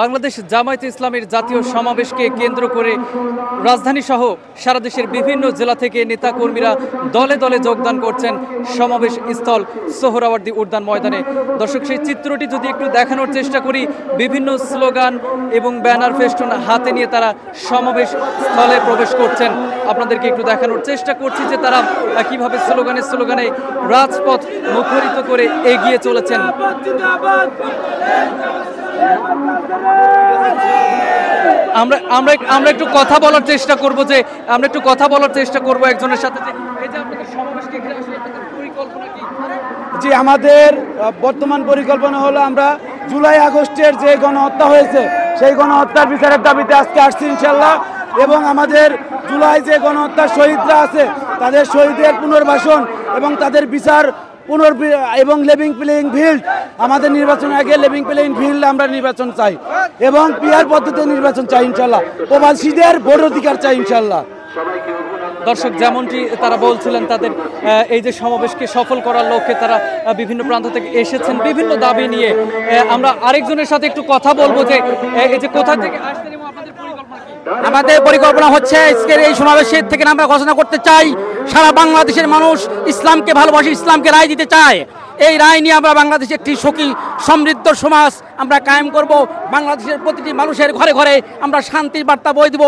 বাংলাদেশ জামায়াতে ইসলামের জাতীয় সমাবেশকে কেন্দ্র করে রাজধানী সহ সারা দেশের বিভিন্ন জেলা থেকে নেতাকর্মীরা দলে দলে যোগদান করছেন সমাবেশ স্থল সোহরাওয়ার্দী উদ্যান ময়দানে। দর্শক, সেই চিত্রটি যদি একটু দেখানোর চেষ্টা করি, বিভিন্ন স্লোগান এবং ব্যানার ফেস্টুন হাতে নিয়ে তারা সমাবেশ স্থলে প্রবেশ করছেন। আপনাদেরকে একটু দেখানোর চেষ্টা করছি যে তারা কিভাবে স্লোগানে রাজপথ মুখরিত করে এগিয়ে চলেছেন। আমরা একটু কথা বলার চেষ্টা করব একজনের সাথে, যে এই যে আপনাদের সমাবেশকে ঘিরে আসলে আপনাদের পরিকল্পনা কি? জি, আমাদের বর্তমান পরিকল্পনা হলো আমরা জুলাই আগস্টের যে গণহত্যা হয়েছে সেই গণহত্যার বিচারের দাবিতে আজকে আসছি ইনশাল্লাহ, এবং আমাদের জুলাই যে গণহত্যার শহীদরা আছে তাদের শহীদের পুনর্বাসন এবং তাদের বিচার এবং লেভিং প্লেইং ফিল্ড, আমাদের নির্বাচনের আগে লেভিং প্লেইং ফিল্ড আমরা নির্বাচন চাই এবং পিআর পদ্ধতিতে নির্বাচন চাই ইনশাল্লাহ, প্রবাসীদের ভোট অধিকার চাই ইনশাল্লাহ। দর্শক, যেমনটি তারা বলছিলেন, তাদের এই যে সমাবেশকে সফল করার লক্ষ্যে তারা বিভিন্ন প্রান্ত থেকে এসেছেন বিভিন্ন দাবি নিয়ে। আমরা আরেকজনের সাথে একটু কথা বলবো যে এই যে কোথা থেকে আসছেন এবং আপনাদের পরিকল্পনা কি? আমাদের পরিকল্পনা হচ্ছে আজকের এই সমাবেশের থেকে আমরা ঘোষণা করতে চাই সারা বাংলাদেশের মানুষ ইসলামকে ভালোবাসে, ইসলামকে রায় দিতে চায়। এই রায় নিয়ে আমরা বাংলাদেশে একটি সুখী সমৃদ্ধ সমাজ আমরা কায়েম করব। বাংলাদেশের প্রতিটি মানুষের ঘরে ঘরে আমরা শান্তির বার্তা বই দেব।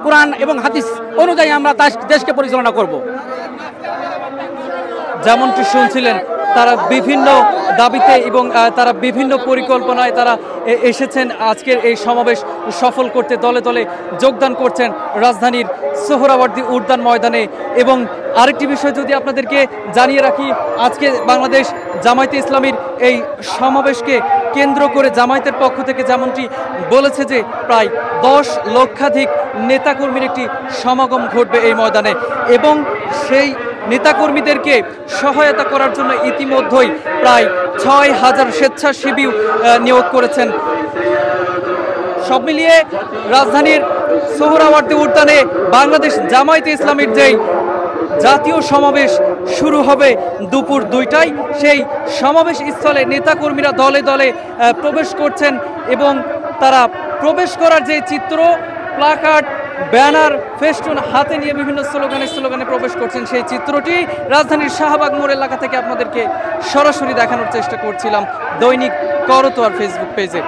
কোরআন এবং হাদিস অনুযায়ী আমরা দেশকে পরিচালনা করব। যেমনটি শুনছিলেন, তারা বিভিন্ন দাবিতে এবং তারা বিভিন্ন পরিকল্পনায় তারা এসেছেন আজকের এই সমাবেশ সফল করতে। দলে দলে যোগদান করছেন রাজধানীর সোহরাওয়ার্দী উদ্যান ময়দানে। এবং আরেকটি বিষয় যদি আপনাদেরকে জানিয়ে রাখি, আজকে বাংলাদেশ জামায়াতে ইসলামীর এই সমাবেশকে কেন্দ্র করে জামায়াতের পক্ষ থেকে যেমনটি বলেছে যে প্রায় 10 লক্ষাধিক নেতাকর্মীর একটি সমাগম ঘটবে এই ময়দানে, এবং সেই নেতাকর্মীদেরকে সহায়তা করার জন্য ইতিমধ্যেই প্রায় 6000 স্বেচ্ছাসেবী নিয়োগ করেছেন। সব মিলিয়ে রাজধানীর সোহরাওয়ার্দী উদ্যানে বাংলাদেশ জামায়াতে ইসলামীর যেই জাতীয় সমাবেশ শুরু হবে দুপুর 2টায়, সেই সমাবেশ স্থলে নেতাকর্মীরা দলে দলে প্রবেশ করছেন এবং তারা প্রবেশ করার যে চিত্র, প্লাকার্ড, ব্যানার, ফেস্টুন হাতে নিয়ে বিভিন্ন স্লোগানে প্রবেশ করছেন, সেই চিত্রটি রাজধানীর শাহবাগ মোড় এলাকা থেকে আপনাদেরকে সরাসরি দেখানোর চেষ্টা করছিলাম দৈনিক করতোয়ার ফেসবুক পেজে।